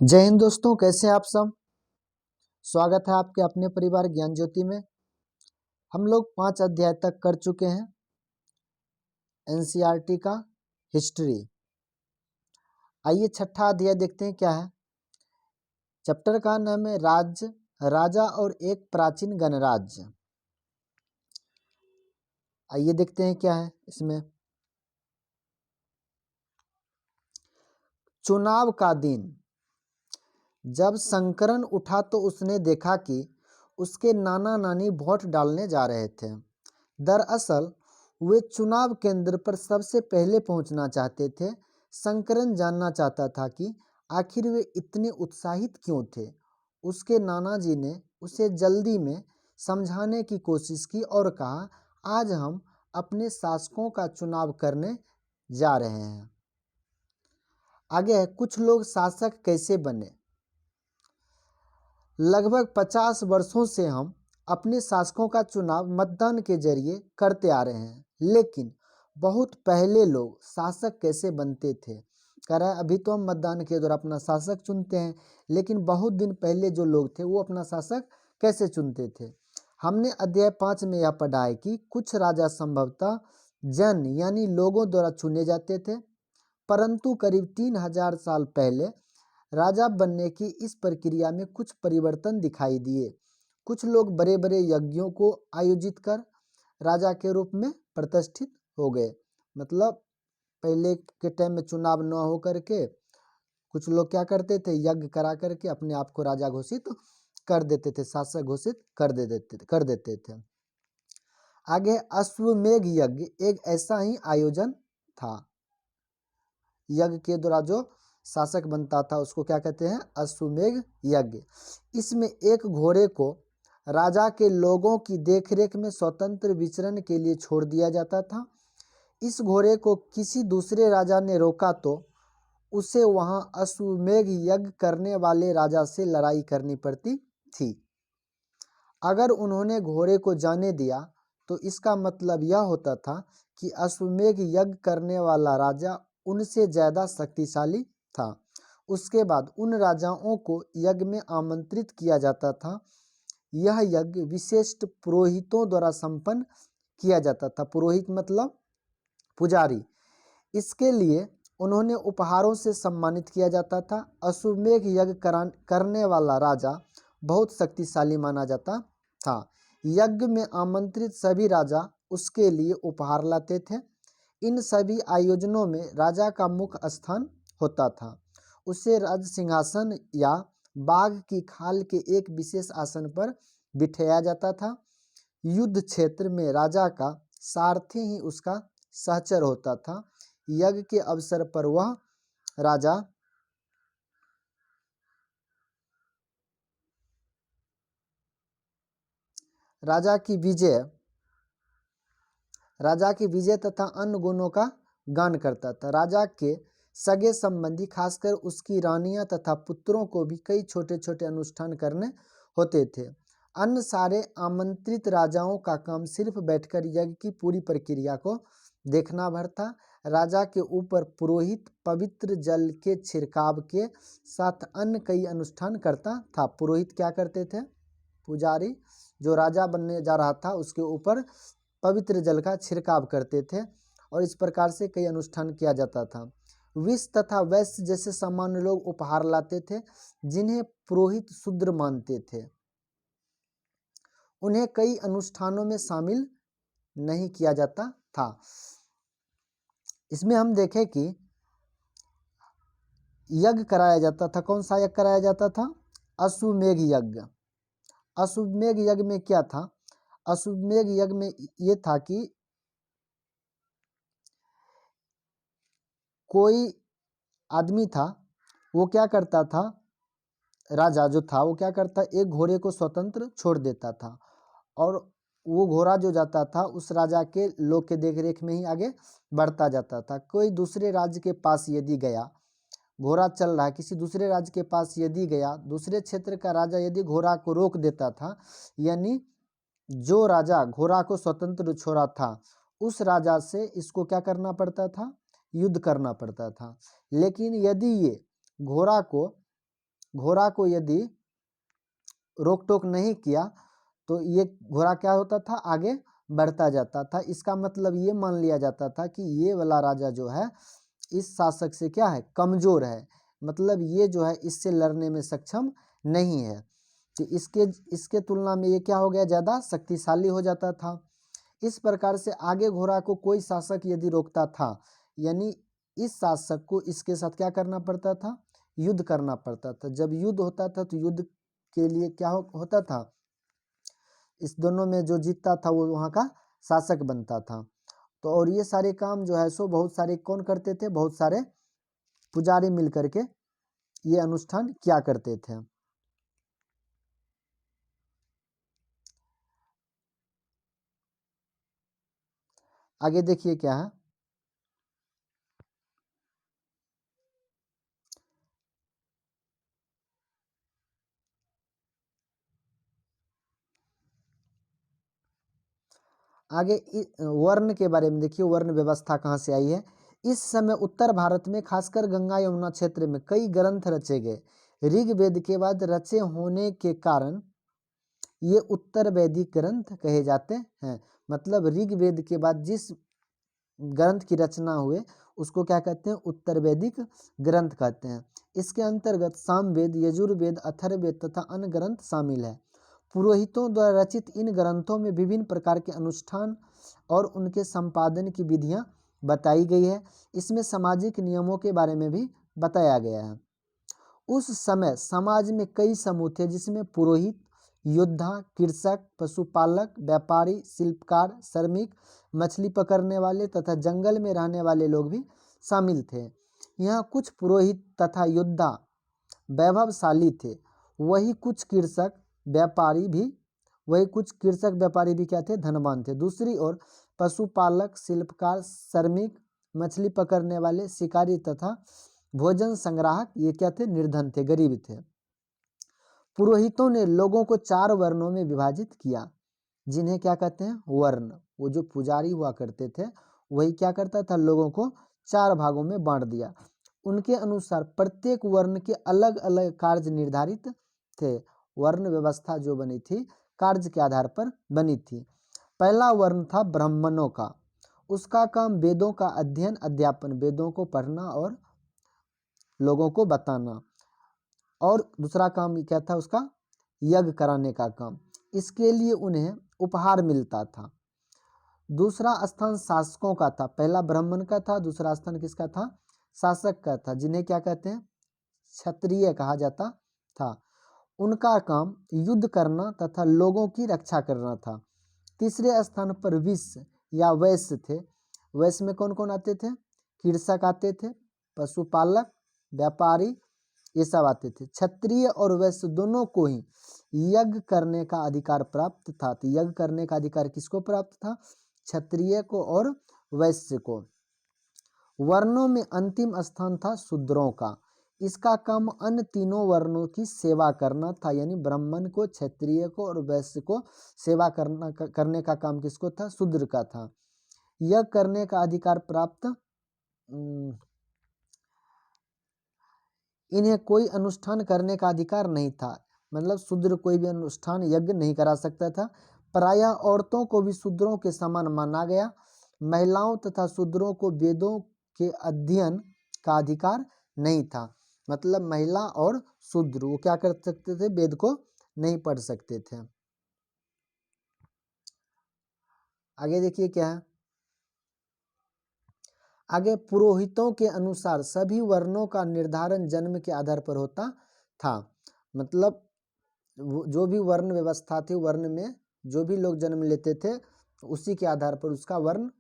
जय हिंद दोस्तों, कैसे हैं आप सब। स्वागत है आपके अपने परिवार ज्ञान ज्योति में। हम लोग 5 अध्याय तक कर चुके हैं एनसीईआरटी का हिस्ट्री। आइए छठा अध्याय देखते हैं क्या है। चैप्टर का नाम है राजा और एक प्राचीन गणराज्य। आइए देखते हैं क्या है इसमें। चुनाव का दिन। जब शंकरन उठा तो उसने देखा कि उसके नाना नानी वोट डालने जा रहे थे। दरअसल वे चुनाव केंद्र पर सबसे पहले पहुंचना चाहते थे। शंकरन जानना चाहता था कि आखिर वे इतने उत्साहित क्यों थे। उसके नाना जी ने उसे जल्दी में समझाने की कोशिश की और कहा, आज हम अपने शासकों का चुनाव करने जा रहे हैं। आगे है, कुछ लोग शासक कैसे बने। लगभग 50 वर्षों से हम अपने शासकों का चुनाव मतदान के जरिए करते आ रहे हैं, लेकिन बहुत पहले लोग शासक कैसे बनते थे। कह रहा है अभी तो हम मतदान के द्वारा अपना शासक चुनते हैं, लेकिन बहुत दिन पहले जो लोग थे वो अपना शासक कैसे चुनते थे। हमने अध्याय 5 में यह पढ़ा है कि कुछ राजा संभवतः जन यानी लोगों द्वारा चुने जाते थे, परंतु करीब 3000 साल पहले राजा बनने की इस प्रक्रिया में कुछ परिवर्तन दिखाई दिए। कुछ लोग बड़े बड़े यज्ञों को आयोजित कर राजा के रूप में प्रतिष्ठित हो गए। मतलब पहले के टाइम में चुनाव न हो करके कुछ लोग क्या करते थे, यज्ञ करा करके अपने आप को राजा घोषित कर देते थे, शासक घोषित कर देते थे। आगे अश्वमेध यज्ञ एक ऐसा ही आयोजन था। यज्ञ के द्वारा जो शासक बनता था उसको क्या कहते हैं, अश्वमेध यज्ञ। इसमें एक घोड़े को राजा के लोगों की देखरेख में स्वतंत्र विचरण के लिए छोड़ दिया जाता था। इस घोड़े को किसी दूसरे राजा ने रोका तो उसे वहां अश्वमेध यज्ञ करने वाले राजा से लड़ाई करनी पड़ती थी। अगर उन्होंने घोड़े को जाने दिया तो इसका मतलब यह होता था कि अश्वमेध यज्ञ करने वाला राजा उनसे ज्यादा शक्तिशाली था। उसके बाद उन राजाओं को यज्ञ में आमंत्रित किया जाता था। यह यज्ञ विशिष्ट पुरोहितों द्वारा संपन्न किया जाता था। पुरोहित मतलब पुजारी। इसके लिए उन्होंने उपहारों से सम्मानित किया जाता था। अश्वमेध यज्ञ करने वाला राजा बहुत शक्तिशाली माना जाता था। यज्ञ में आमंत्रित सभी राजा उसके लिए उपहार लाते थे। इन सभी आयोजनों में राजा का मुख्य स्थान होता था। उसे राज सिंहासन या बाघ की खाल के एक विशेष आसन पर बिठाया जाता था। युद्ध क्षेत्र में राजा का सारथी ही उसका सहचर होता था। यज्ञ के अवसर पर वह राजा राजा की विजय तथा अन्य गुणों का गान करता था। राजा के सगे संबंधी खासकर उसकी रानियां तथा पुत्रों को भी कई छोटे छोटे अनुष्ठान करने होते थे। अन्य सारे आमंत्रित राजाओं का काम सिर्फ बैठकर यज्ञ की पूरी प्रक्रिया को देखना भर था। राजा के ऊपर पुरोहित पवित्र जल के छिड़काव के साथ अन्य कई अनुष्ठान करता था। पुरोहित क्या करते थे, पुजारी जो राजा बनने जा रहा था उसके ऊपर पवित्र जल का छिड़काव करते थे और इस प्रकार से कई अनुष्ठान किया जाता था। विष तथा वैश्य जैसे सामान्य लोग उपहार लाते थे जिन्हें पुरोहित शूद्र मानते थे। उन्हें कई अनुष्ठानों में शामिल नहीं किया जाता था। इसमें हम देखें कि यज्ञ कराया जाता था। कौन सा यज्ञ कराया जाता था, अश्वमेध यज्ञ। अश्वमेध यज्ञ में क्या था, अश्वमेध यज्ञ में ये था कि कोई आदमी था वो क्या करता था, राजा जो था वो क्या करता, एक घोड़े को स्वतंत्र छोड़ देता था और वो घोड़ा जो जाता था उस राजा के लोग के देखरेख में ही आगे बढ़ता जाता था। कोई दूसरे राज्य के पास यदि गया, घोड़ा चल रहा है, किसी दूसरे राज्य के पास यदि गया, दूसरे क्षेत्र का राजा यदि घोड़ा को रोक देता था, यानी जो राजा घोड़ा को स्वतंत्र छोड़ा था उस राजा से इसको क्या करना पड़ता था, युद्ध करना पड़ता था। लेकिन यदि ये घोड़ा को घोड़ा को यदि रोक टोक नहीं किया तो ये घोड़ा क्या होता था, आगे बढ़ता जाता था। इसका मतलब ये मान लिया जाता था कि ये वाला राजा जो है इस शासक से क्या है, कमजोर है, मतलब ये जो है इससे लड़ने में सक्षम नहीं है, तो इसके तुलना में ये क्या हो गया, ज़्यादा शक्तिशाली हो जाता था। इस प्रकार से आगे घोड़ा को कोई शासक यदि रोकता था, यानी इस शासक को इसके साथ क्या करना पड़ता था, युद्ध करना पड़ता था। जब युद्ध होता था तो युद्ध के लिए क्या होता था, इस दोनों में जो जीतता था वो वहाँ का शासक बनता था। तो और ये सारे काम जो है सो बहुत सारे कौन करते थे, बहुत सारे पुजारी मिल करके ये अनुष्ठान क्या करते थे। आगे देखिए क्या है, आगे वर्ण के बारे में देखिए, वर्ण व्यवस्था कहाँ से आई है। इस समय उत्तर भारत में खासकर गंगा यमुना क्षेत्र में कई ग्रंथ रचे गए। ऋग्वेद के बाद रचे होने के कारण ये उत्तर वैदिक ग्रंथ कहे जाते हैं। मतलब ऋग्वेद के बाद जिस ग्रंथ की रचना हुए उसको क्या कहते हैं, उत्तर वैदिक ग्रंथ कहते हैं। इसके अंतर्गत सामवेद, यजुर्वेद, अथर्ववेद तथा अन्य ग्रंथ शामिल है। पुरोहितों द्वारा रचित इन ग्रंथों में विभिन्न प्रकार के अनुष्ठान और उनके संपादन की विधियां बताई गई है। इसमें सामाजिक नियमों के बारे में भी बताया गया है। उस समय समाज में कई समूह थे जिसमें पुरोहित, योद्धा, कृषक, पशुपालक, व्यापारी, शिल्पकार, श्रमिक, मछली पकड़ने वाले तथा जंगल में रहने वाले लोग भी शामिल थे। यहाँ कुछ पुरोहित तथा योद्धा वैभवशाली थे, वही कुछ कृषक व्यापारी भी क्या थे, धनवान थे। दूसरी ओर पशुपालक, शिल्पकार, श्रमिक, मछली पकड़ने वाले, शिकारी तथा भोजन संग्राहक ये क्या थे, निर्धन थे, गरीब थे। पुरोहितों ने लोगों को 4 वर्णों में विभाजित किया, जिन्हें क्या कहते हैं, वर्ण। वो जो पुजारी हुआ करते थे वही क्या करता था, लोगों को 4 भागों में बांट दिया। उनके अनुसार प्रत्येक वर्ण के अलग अलग कार्य निर्धारित थे। वर्ण व्यवस्था जो बनी थी कार्य के आधार पर बनी थी। पहला वर्ण था ब्राह्मणों का। उसका काम वेदों का अध्ययन, अध्यापन, वेदों को पढ़ना और लोगों को बताना। और दूसरा काम क्या था उसका, यज्ञ कराने का काम। इसके लिए उन्हें उपहार मिलता था। दूसरा स्थान शासकों का था। पहला ब्राह्मण का था, दूसरा स्थान किसका था, शासक का था, जिन्हें क्या कहते हैं, क्षत्रिय कहा जाता था। उनका काम युद्ध करना तथा लोगों की रक्षा करना था। तीसरे स्थान पर विश्व या वैश्य थे। वैश्य में कौन कौन आते थे, कृषक आते थे, पशुपालक, व्यापारी, ये सब आते थे। क्षत्रिय और वैश्य दोनों को ही यज्ञ करने का अधिकार प्राप्त था। तो यज्ञ करने का अधिकार किसको प्राप्त था, क्षत्रिय को और वैश्य को। वर्णों में अंतिम स्थान था शूद्रों का। इसका काम अन्य तीनों वर्णों की सेवा करना था, यानी ब्राह्मण को, क्षत्रिय को और वैश्य को सेवा करने का काम किसको था, शूद्र का था। यह करने का अधिकार प्राप्त इन्हें कोई अनुष्ठान करने का अधिकार नहीं था। मतलब शूद्र कोई भी अनुष्ठान, यज्ञ नहीं करा सकता था। प्रायः औरतों को भी शूद्रों के समान माना गया। महिलाओं तथा शूद्रों को वेदों के अध्ययन का अधिकार नहीं था। मतलब महिला और शूद्र वो क्या कर सकते थे, वेद को नहीं पढ़ सकते थे। आगे देखिए क्या है, आगे पुरोहितों के अनुसार सभी वर्णों का निर्धारण जन्म के आधार पर होता था। मतलब जो भी वर्ण व्यवस्था थी, वर्ण में जो भी लोग जन्म लेते थे उसी के आधार पर उसका वर्ण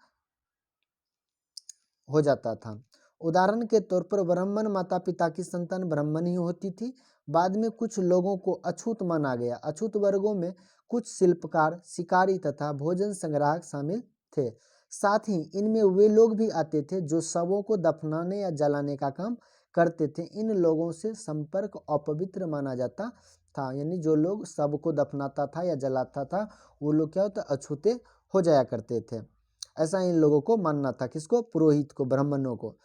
हो जाता था। उदाहरण के तौर पर ब्राह्मण माता पिता की संतान ब्राह्मण ही होती थी। बाद में कुछ लोगों को अछूत माना गया। अछूत वर्गों में कुछ शिल्पकार, शिकारी तथा भोजन संग्राहक शामिल थे। साथ ही इनमें वे लोग भी आते थे जो शवों को दफनाने या जलाने का काम करते थे। इन लोगों से संपर्क अपवित्र माना जाता था, यानी जो लोग शव को दफनाता था या जलाता था वो लोग क्या होता, अछूते हो जाया करते थे। ऐसा इन लोगों को मानना था, किसको, पुरोहित को, ब्राह्मणों को।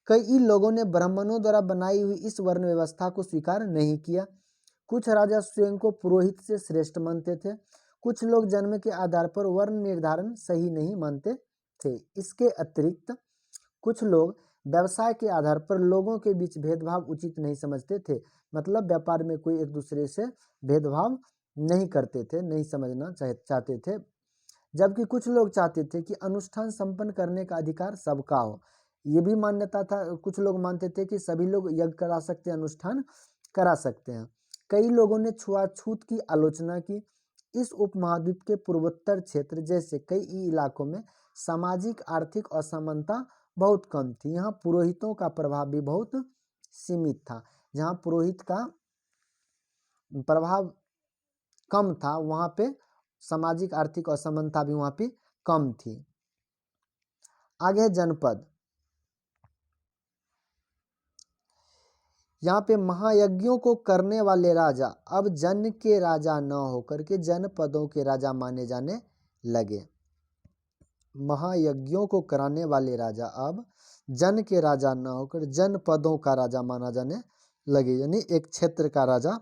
कई लोगों ने ब्राह्मणों द्वारा बनाई हुई इस वर्ण व्यवस्था को स्वीकार नहीं किया। कुछ राजा स्वयं को पुरोहित से श्रेष्ठ मानते थे। कुछ लोग जन्म के आधार पर वर्ण निर्धारण सही नहीं मानते थे। इसके अतिरिक्त कुछ लोग व्यवसाय के आधार पर लोगों के बीच भेदभाव उचित नहीं समझते थे। मतलब व्यापार में कोई एक दूसरे से भेदभाव नहीं करते थे, नहीं समझना चाहते थे। जबकि कुछ लोग चाहते थे कि अनुष्ठान संपन्न करने का अधिकार सबका हो। ये भी मान्यता था, कुछ लोग मानते थे कि सभी लोग यज्ञ करा सकते हैं, अनुष्ठान करा सकते हैं। कई लोगों ने छुआछूत की आलोचना की। इस उपमहाद्वीप के पूर्वोत्तर क्षेत्र जैसे कई इलाकों में सामाजिक आर्थिक असमानता बहुत कम थी। यहाँ पुरोहितों का प्रभाव भी बहुत सीमित था। जहाँ पुरोहित का प्रभाव कम था, वहाँ पे सामाजिक आर्थिक असमानता भी वहाँ पे कम थी। आगे जनपद। यहाँ पे महायज्ञों को करने वाले राजा अब जन के राजा न होकर के जनपदों के राजा माने जाने लगे। महायज्ञों को कराने वाले राजा अब जन के राजा न होकर जनपदों का राजा माना जाने लगे, यानी एक क्षेत्र का राजा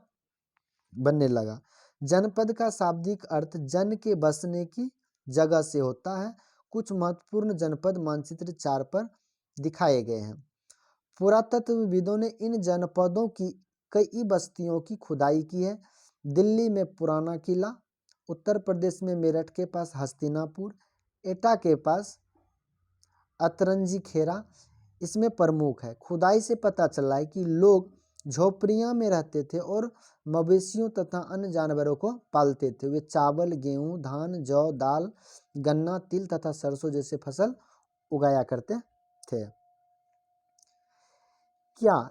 बनने लगा। जनपद का शाब्दिक अर्थ जन के बसने की जगह से होता है। कुछ महत्वपूर्ण जनपद मानचित्र 4 पर दिखाए गए हैं। पुरातत्वविदों ने इन जनपदों की कई बस्तियों की खुदाई की है। दिल्ली में पुराना किला, उत्तर प्रदेश में मेरठ के पास हस्तिनापुर, एटा के पास अतरंजी खेरा इसमें प्रमुख है। खुदाई से पता चला है कि लोग झोपड़ियां में रहते थे और मवेशियों तथा अन्य जानवरों को पालते थे। वे चावल, गेहूं, धान, जौ, दाल, गन्ना, तिल तथा सरसों जैसे फसल उगाया करते थे। क्या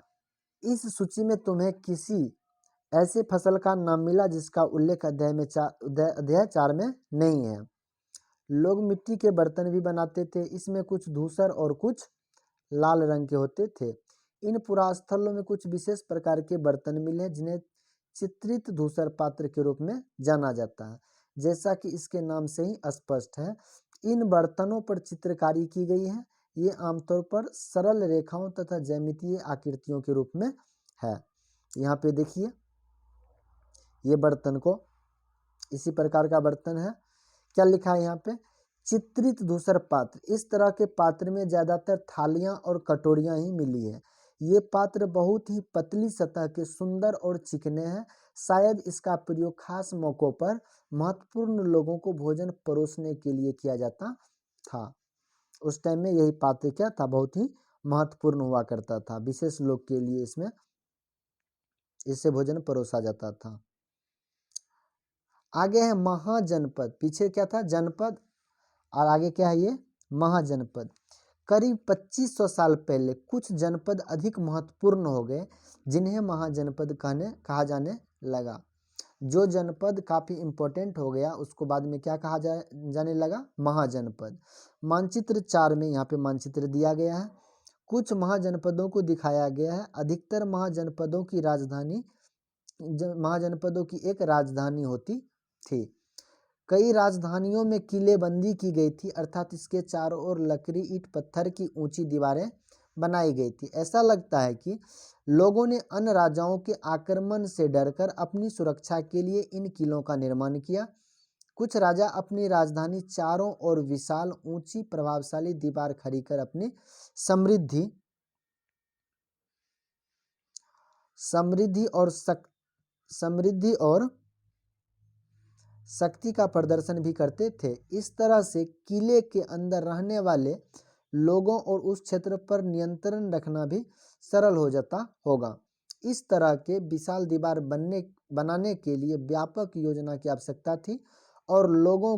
इस सूची में तुम्हें किसी ऐसे फसल का नाम मिला जिसका उल्लेख अध्याय 4 में नहीं है? लोग मिट्टी के बर्तन भी बनाते थे। इसमें कुछ धूसर और कुछ लाल रंग के होते थे। इन पुरास्थलों में कुछ विशेष प्रकार के बर्तन मिले जिन्हें चित्रित धूसर पात्र के रूप में जाना जाता है, जैसा कि इसके नाम से ही स्पष्ट है। इन बर्तनों पर चित्रकारी की गई है। ये आमतौर पर सरल रेखाओं तथा ज्यामितीय आकृतियों के रूप में है। यहाँ पे देखिए, ये बर्तन को इसी प्रकार का बर्तन है। क्या लिखा है यहाँ पे? चित्रित धूसर पात्र। इस तरह के पात्र में ज्यादातर थालियां और कटोरियां ही मिली है। ये पात्र बहुत ही पतली सतह के, सुंदर और चिकने हैं। शायद इसका प्रयोग खास मौकों पर महत्वपूर्ण लोगों को भोजन परोसने के लिए किया जाता था। उस टाइम में यही पात्र क्या था, बहुत ही महत्वपूर्ण हुआ करता था। विशेष लोग के लिए इससे भोजन परोसा जाता था। आगे है महाजनपद। पीछे क्या था? जनपद, और आगे क्या है? ये महाजनपद। करीब 2500 साल पहले कुछ जनपद अधिक महत्वपूर्ण हो गए जिन्हें महाजनपद कहा जाने लगा। जो जनपद काफी इंपॉर्टेंट हो गया उसको बाद में क्या कहा जाने लगा? महाजनपद। मानचित्र 4 में यहाँ पे मानचित्र दिया गया है। कुछ महाजनपदों को दिखाया गया है। अधिकतर महाजनपदों की एक राजधानी होती थी। कई राजधानियों में किलेबंदी की गई थी, अर्थात इसके चारों ओर लकड़ी, ईंट, पत्थर की ऊंची दीवारें बनाई गई थी। ऐसा लगता है कि लोगों ने अन्य राजाओं के आक्रमण से डरकर अपनी सुरक्षा के लिए इन किलों का निर्माण किया। कुछ राजा अपनी राजधानी चारों ओर विशाल, ऊंची, प्रभावशाली दीवार खड़ी कर अपनी समृद्धि और शक्ति का प्रदर्शन भी करते थे। इस तरह से किले के अंदर रहने वाले लोगों और उस क्षेत्र पर नियंत्रण रखना भी सरल हो जाता होगा। इस तरह के विशाल दीवार बनाने के लिए व्यापक योजना की आवश्यकता थी और लाखों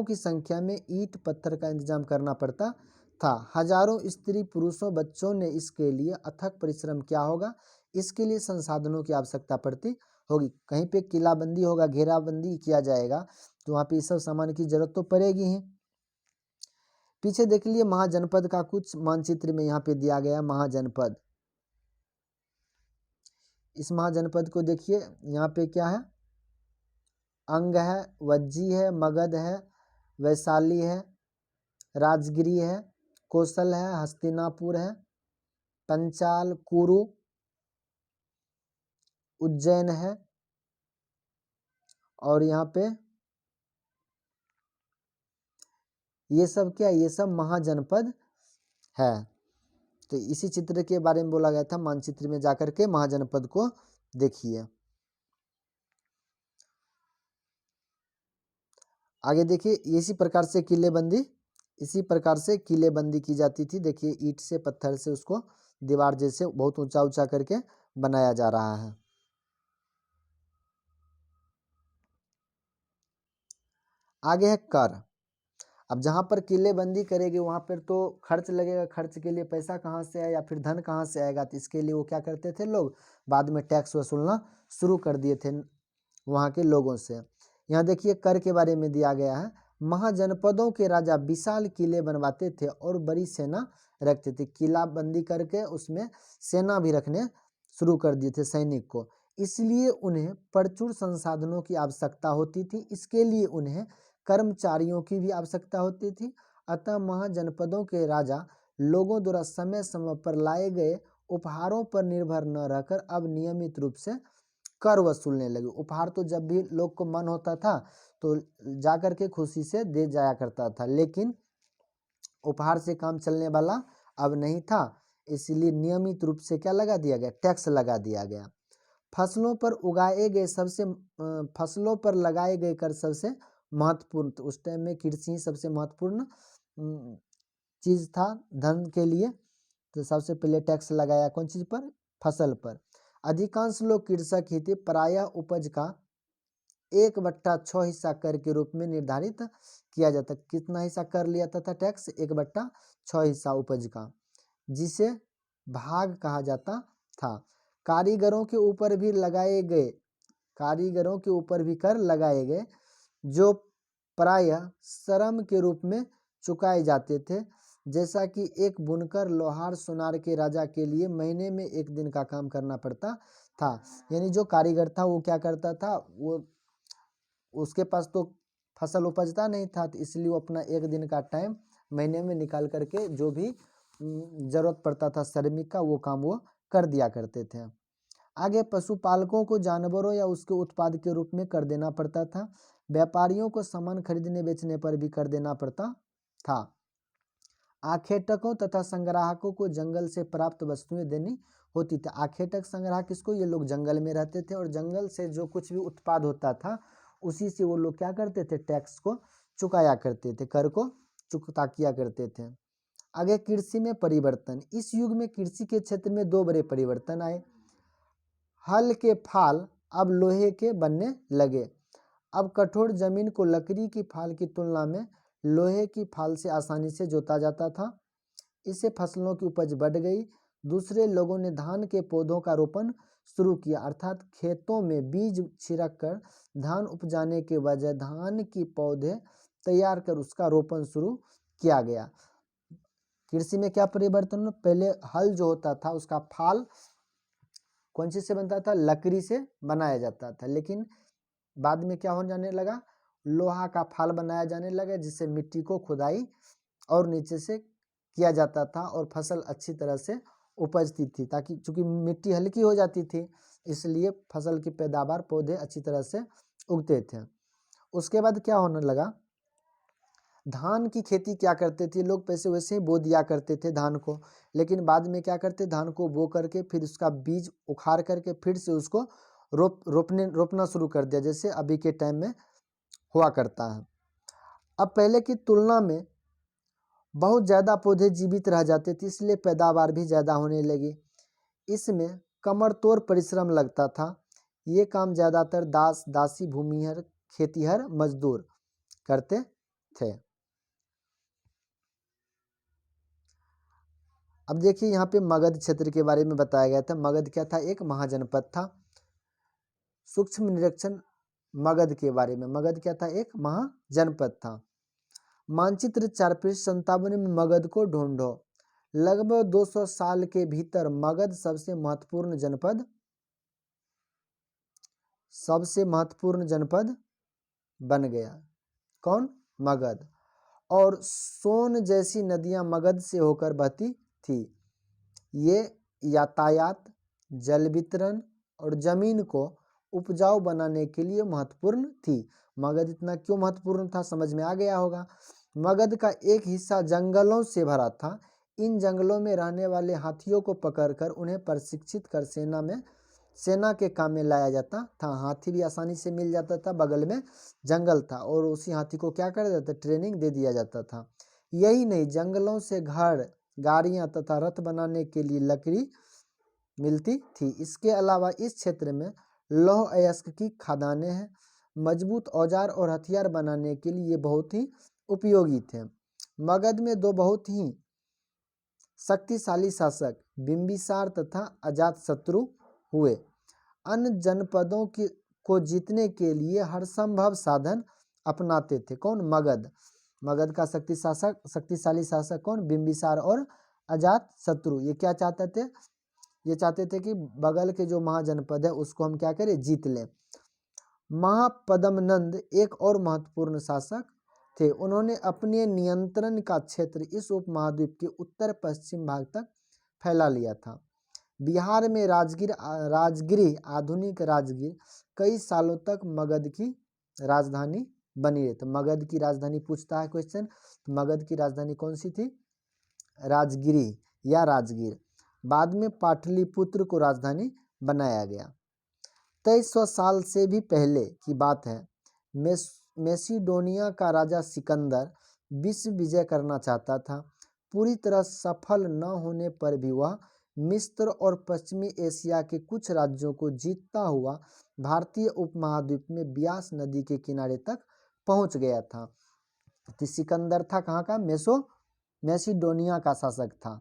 की संख्या में ईंट पत्थर का इंतजाम करना पड़ता था। हजारों स्त्री, पुरुषों, बच्चों ने इसके लिए अथक परिश्रम किया होगा। इसके लिए संसाधनों की आवश्यकता पड़ती होगी। कहीं पे किलाबंदी होगा, घेराबंदी किया जाएगा, तो वहाँ पे इस सब सामान की जरूरत तो पड़ेगी ही। पीछे देख लिए महाजनपद का कुछ मानचित्र में यहाँ पे दिया गया महाजनपद। इस महाजनपद को देखिए, यहाँ पे क्या है? अंग है, वज्जी है, मगध है, वैशाली है, राजगिरी है, कोसल है, हस्तिनापुर है, पंचाल, कुरु, उज्जैन है, और यहाँ पे ये सब क्या, ये सब महाजनपद है। तो इसी चित्र के बारे में बोला गया था, मानचित्र में जाकर के महाजनपद को देखिए। आगे देखिए, इसी प्रकार से किलेबंदी की जाती थी। देखिए ईंट से, पत्थर से उसको दीवार जैसे बहुत ऊंचा ऊंचा करके बनाया जा रहा है। आगे है कर। अब जहाँ पर किलेबंदी करेगी वहाँ पर तो खर्च लगेगा, खर्च के लिए पैसा कहाँ से आया या फिर धन कहाँ से आएगा, तो इसके लिए वो क्या करते थे लोग, बाद में टैक्स वसूलना शुरू कर दिए थे वहाँ के लोगों से। यहाँ देखिए कर के बारे में दिया गया है, महाजनपदों के राजा विशाल किले बनवाते थे और बड़ी सेना रखते थे। किला बंदी करके उसमें सेना भी रखने शुरू कर दिए थे, सैनिक को। इसलिए उन्हें प्रचुर संसाधनों की आवश्यकता होती थी, इसके लिए उन्हें कर्मचारियों की भी आवश्यकता होती थी। अतः महाजनपदों के राजा लोगों द्वारा समय समय पर लाए गए उपहारों पर निर्भर न रहकर अब नियमित रूप से कर वसूलने लगे। उपहार तो जब भी लोग को मन होता था तो जाकर के खुशी से दे जाया करता था, लेकिन उपहार से काम चलने वाला अब नहीं था, इसलिए नियमित रूप से क्या लगा दिया गया, टैक्स लगा दिया गया। फसलों पर लगाए गए कर सबसे महत्वपूर्ण, तो उस टाइम में कृषि सबसे महत्वपूर्ण चीज था धन के लिए। तो सबसे पहले टैक्स लगाया कौन चीज पर, फसल पर। अधिकांश लोग कृषक ही थे, प्रायः उपज का 1/6 हिस्सा कर के रूप में निर्धारित किया जाता। कितना हिस्सा कर लिया था टैक्स, 1/6 हिस्सा उपज का, जिसे भाग कहा जाता था। कारीगरों के ऊपर भी कर लगाए गए, जो प्रायः श्रम के रूप में चुकाए जाते थे। जैसा कि एक बुनकर, लोहार, सुनार के राजा के लिए महीने में 1 दिन का काम करना पड़ता था। यानी जो कारीगर था वो क्या करता था, वो उसके पास तो फसल उपजता नहीं था, तो इसलिए वो अपना 1 दिन का टाइम महीने में निकाल करके जो भी जरूरत पड़ता था श्रमिक का, वो काम वो कर दिया करते थे। आगे पशुपालकों को जानवरों या उसके उत्पाद के रूप में कर देना पड़ता था। व्यापारियों को सामान खरीदने बेचने पर भी कर देना पड़ता था। आखेटकों तथा संग्राहकों को जंगल से प्राप्त वस्तुएं देनी होती थी। आखेटक, संग्राहक किसको, ये लोग जंगल में रहते थे और जंगल से जो कुछ भी उत्पाद होता था उसी से वो लोग क्या करते थे, टैक्स को चुकाया करते थे, कर को चुकता किया करते थे। आगे कृषि में परिवर्तन। इस युग में कृषि के क्षेत्र में 2 बड़े परिवर्तन आए। हल के फाल अब लोहे के बनने लगे। अब कठोर जमीन को लकड़ी की फाल की तुलना में लोहे की फाल से आसानी से जोता जाता था। इससे फसलों की उपज बढ़ गई। दूसरे लोगों ने धान के पौधों का रोपण शुरू किया, अर्थात खेतों में बीज छिड़क कर धान उपजाने के बजाय धान की पौधे तैयार कर उसका रोपण शुरू किया गया। कृषि में क्या परिवर्तन, पहले हल जो होता था उसका फाल कौन चीज से बनता था, लकड़ी से बनाया जाता था, लेकिन बाद में क्या होने जाने लगा, लोहा का फाल बनाया जाने लगा, जिससे मिट्टी को खुदाई और नीचे से किया जाता था और फसल अच्छी तरह से उपजती थी, ताकि चूंकि मिट्टी हल्की हो जाती थी इसलिए फसल की पैदावार, पौधे अच्छी तरह से उगते थे। उसके बाद क्या होने लगा, धान की खेती क्या करते थे लोग, पैसे वैसे ही बो दिया करते थे धान को, लेकिन बाद में क्या करते, धान को बो करके फिर उसका बीज उखाड़ करके फिर से उसको रोपना शुरू कर दिया, जैसे अभी के टाइम में हुआ करता है। अब पहले की तुलना में बहुत ज़्यादा पौधे जीवित रह जाते थे, इसलिए पैदावार भी ज़्यादा होने लगी। इसमें कमर तोड़ परिश्रम लगता था। ये काम ज़्यादातर दास, दासी, भूमिहर, खेतीहर मजदूर करते थे। अब देखिए यहाँ पे मगध क्षेत्र के बारे में बताया गया था। मगध क्या था, एक महाजनपद था। सूक्ष्म निरीक्षण मगध के बारे में, मगध क्या था, एक महाजनपद था। मानचित्र 4/57 में मगध को ढूंढो। लगभग 200 साल के भीतर मगध सबसे महत्वपूर्ण जनपद बन गया। कौन, मगध। और सोन जैसी नदियां मगध से होकर बहती थी। ये यातायात, जल वितरण और जमीन को उपजाऊ बनाने के लिए महत्वपूर्ण थी। मगध इतना क्यों महत्वपूर्ण था समझ में आ गया होगा। मगध का एक हिस्सा जंगलों से भरा था। इन जंगलों में रहने वाले हाथियों को पकड़कर उन्हें प्रशिक्षित कर सेना के काम में लाया जाता था। हाथी भी आसानी से मिल जाता था, बगल में जंगल था और उसी हाथी को क्या कर देता, ट्रेनिंग दे दिया जाता था। यही नहीं, जंगलों से घर, गाड़ियां तथा रथ बनाने के लिए लकड़ी मिलती थी। इसके अलावा इस क्षेत्र में लौह अयस्क की खदानें हैं। मजबूत औजार और हथियार बनाने के लिए ये बहुत ही उपयोगी थे। मगध में दो बहुत ही शक्तिशाली शासक बिंबिसार तथा अजातशत्रु हुए। अन्य जनपदों को जीतने के लिए हर संभव साधन अपनाते थे। कौन? मगध। मगध का शक्तिशाली शासक कौन? बिंबिसार और अजातशत्रु। ये क्या चाहते थे? ये चाहते थे कि बगल के जो महाजनपद है उसको हम क्या करें, जीत लें। महापद्मनंद एक और महत्वपूर्ण शासक थे। उन्होंने अपने नियंत्रण का क्षेत्र इस उपमहाद्वीप के उत्तर पश्चिम भाग तक फैला लिया था। बिहार में राजगीर, आधुनिक राजगीर कई सालों तक मगध की राजधानी बनी रही। तो मगध की राजधानी पूछता है क्वेश्चन, तो मगध की राजधानी कौन सी थी? राजगिरी या राजगीर। बाद में पाटलिपुत्र को राजधानी बनाया गया। 2300 साल से भी पहले की बात है। मैसिडोनिया का राजा सिकंदर विश्व विजय करना चाहता था। पूरी तरह सफल न होने पर भी वह मिस्र और पश्चिमी एशिया के कुछ राज्यों को जीतता हुआ भारतीय उपमहाद्वीप में ब्यास नदी के किनारे तक पहुंच गया था। तो सिकंदर था कहाँ का? मैसिडोनिया का शासक था।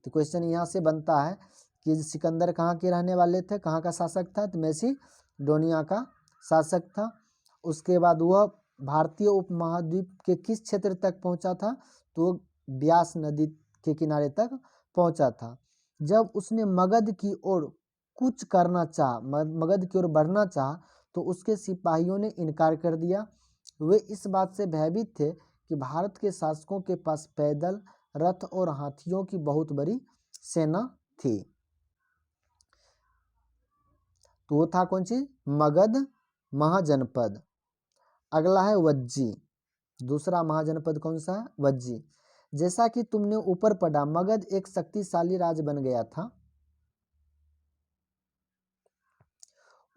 तो क्वेश्चन यहाँ से बनता है कि सिकंदर कहाँ के रहने वाले थे, कहाँ का शासक था? तो मैसिडोनिया का शासक था। उसके बाद वह भारतीय उपमहाद्वीप के किस क्षेत्र तक पहुंचा था? तो ब्यास नदी के किनारे तक पहुंचा था। जब उसने मगध की ओर कूच करना चाहा, मगध की ओर बढ़ना चाहा, तो उसके सिपाहियों ने इनकार कर दिया। वे इस बात से भयभीत थे कि भारत के शासकों के पास पैदल, रथ और हाथियों की बहुत बड़ी सेना थी। तो वो था कौन सी? मगध महाजनपद। अगला है वज्जी। दूसरा महाजनपद कौन सा है? वज्जी। जैसा कि तुमने ऊपर पढ़ा, मगध एक शक्तिशाली राज्य बन गया था।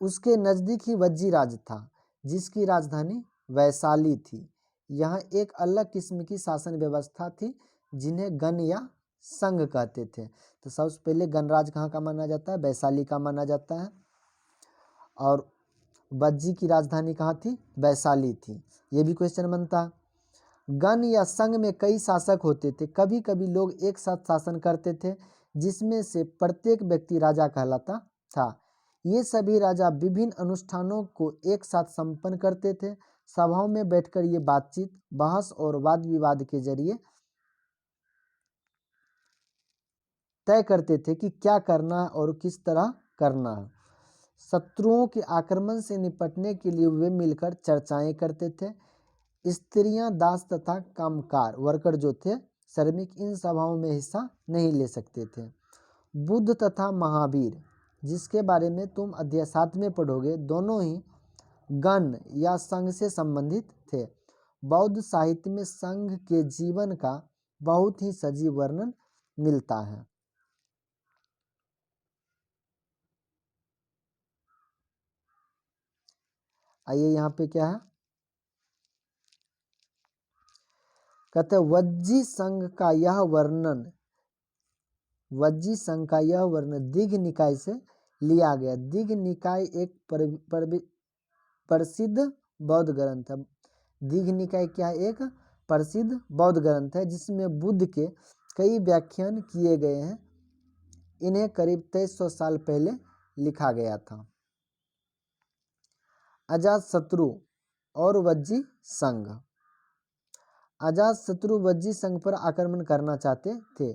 उसके नजदीक ही वज्जी राज्य था जिसकी राजधानी वैशाली थी। यहाँ एक अलग किस्म की शासन व्यवस्था थी जिन्हें गण या संघ कहते थे। तो सबसे पहले गणराज कहाँ का माना जाता है? वैशाली का माना जाता है। और वज्जी की राजधानी कहाँ थी? वैशाली थी। ये भी क्वेश्चन बनता है। गण या संघ में कई शासक होते थे। कभी कभी लोग एक साथ शासन करते थे जिसमें से प्रत्येक व्यक्ति राजा कहलाता था। ये सभी राजा विभिन्न अनुष्ठानों को एक साथ संपन्न करते थे। सभाओं में बैठकर ये बातचीत, बहस और वाद विवाद के जरिए तय करते थे कि क्या करना है और किस तरह करना है। शत्रुओं के आक्रमण से निपटने के लिए वे मिलकर चर्चाएं करते थे। स्त्रियां, दास तथा कामकार, वर्कर जो थे, श्रमिक, इन सभाओं में हिस्सा नहीं ले सकते थे। बुद्ध तथा महावीर, जिसके बारे में तुम अध्याय 7 में पढ़ोगे, दोनों ही गण या संघ से संबंधित थे। बौद्ध साहित्य में संघ के जीवन का बहुत ही सजीव वर्णन मिलता है। आइए यहाँ पे क्या है, कहते हैं वज्जी संघ का यह वर्णन दीघ निकाय से लिया गया। दीघ निकाय एक प्रसिद्ध बौद्ध ग्रंथ है। दीघ निकाय क्या है? एक प्रसिद्ध बौद्ध ग्रंथ है जिसमें बुद्ध के कई व्याख्यान किए गए हैं। इन्हें करीब 2300 साल पहले लिखा गया था। अजातशत्रु और वज्जी संघ। अजातशत्रु वज्जी संघ पर आक्रमण करना चाहते थे।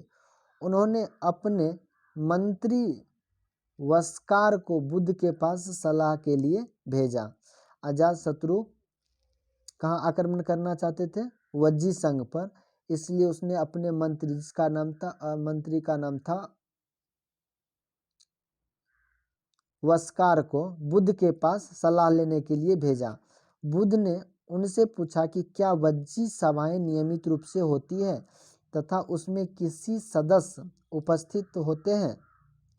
उन्होंने अपने मंत्री वस्कार को बुद्ध के पास सलाह के लिए भेजा। अजातशत्रु कहाँ आक्रमण करना चाहते थे? वज्जी संघ पर, इसलिए उसने अपने मंत्री, जिसका नाम था मंत्री का नाम था वस्कार, को बुद्ध के पास सलाह लेने के लिए भेजा। बुद्ध ने उनसे पूछा कि क्या वज्जी सभाएं नियमित रूप से होती है तथा उसमें किसी सदस्य उपस्थित होते हैं,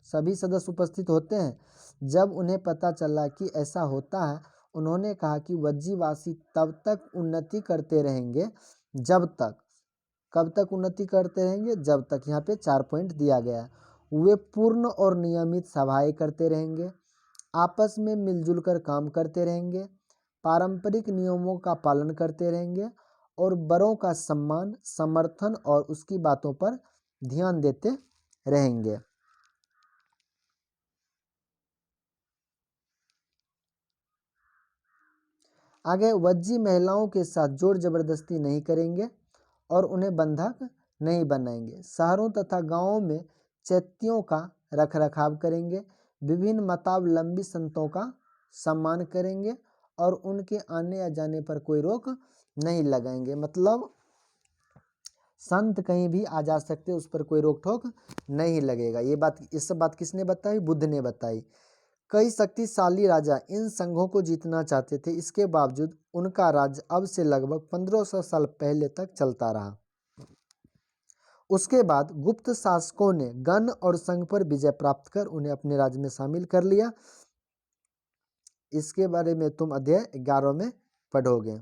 सभी सदस्य उपस्थित होते हैं। जब उन्हें पता चला कि ऐसा होता है, उन्होंने कहा कि वज्जीवासी तब तक उन्नति करते रहेंगे जब तक, कब तक उन्नति करते रहेंगे, जब तक, यहाँ पे 4 पॉइंट दिया गया है, वे पूर्ण और नियमित सभाएं करते रहेंगे, आपस में मिलजुल कर काम करते रहेंगे, पारंपरिक नियमों का पालन करते रहेंगे और बड़ों का सम्मान, समर्थन और उसकी बातों पर ध्यान देते रहेंगे। आगे, वज्जी महिलाओं के साथ जोर जबरदस्ती नहीं करेंगे और उन्हें बंधक नहीं बनाएंगे। शहरों तथा गांवों में चैत्यों का रखरखाव करेंगे, विभिन्न मतावलंबी संतों का सम्मान करेंगे और उनके आने या जाने पर कोई रोक नहीं लगाएंगे। मतलब संत कहीं भी आ जा सकते, उस पर कोई रोक टोक नहीं लगेगा। ये सब बात किसने बताई? बुद्ध ने बताई। कई शक्तिशाली राजा इन संघों को जीतना चाहते थे, इसके बावजूद उनका राज्य अब से लगभग 1500 साल पहले तक चलता रहा। उसके बाद गुप्त शासकों ने गण और संघ पर विजय प्राप्त कर उन्हें अपने राज्य में शामिल कर लिया। इसके बारे में तुम अध्याय 11 में पढ़ोगे।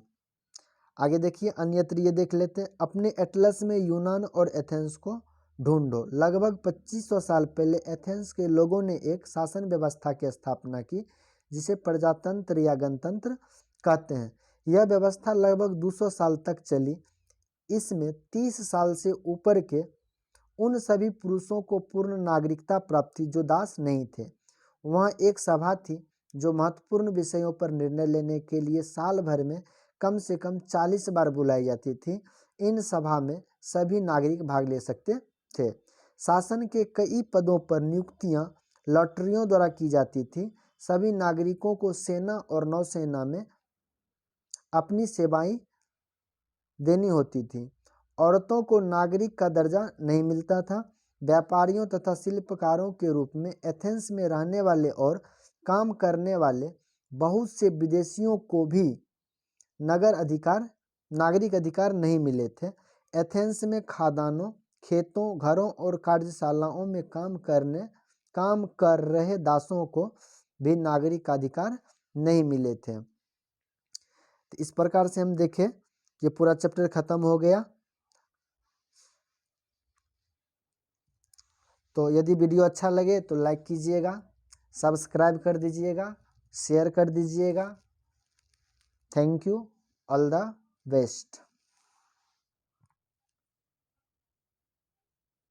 आगे देखिए, अन्यत्र ये देख लेते हैं। अपने एटलस में यूनान और एथेंस को ढूंढो। लगभग 2500 साल पहले एथेंस के लोगों ने एक शासन व्यवस्था की स्थापना की जिसे प्रजातंत्र या गणतंत्र कहते हैं। यह व्यवस्था लगभग 200 साल तक चली। इसमें 30 साल से ऊपर के उन सभी पुरुषों को पूर्ण नागरिकता प्राप्त थी जो दास नहीं थे। वहाँ एक सभा थी जो महत्वपूर्ण विषयों पर निर्णय लेने के लिए साल भर में कम से कम 40 बार बुलाई जाती थी। इन सभा में सभी नागरिक भाग ले सकते थे। शासन के कई पदों पर नियुक्तियां लॉटरियों द्वारा की जाती थी। सभी नागरिकों को सेना और नौसेना में अपनी सेवाएं देनी होती थी। औरतों को नागरिक का दर्जा नहीं मिलता था। व्यापारियों तथा शिल्पकारों के रूप में एथेंस में रहने वाले और काम करने वाले बहुत से विदेशियों को भी नागरिक अधिकार नहीं मिले थे। एथेंस में खादानों, खेतों, घरों और कार्यशालाओं में काम कर रहे दासों को भी नागरिक अधिकार नहीं मिले थे। तो इस प्रकार से हम देखें, ये पूरा चैप्टर खत्म हो गया। तो यदि वीडियो अच्छा लगे तो लाइक कीजिएगा, सब्सक्राइब कर दीजिएगा, शेयर कर दीजिएगा। Thank you, all the best.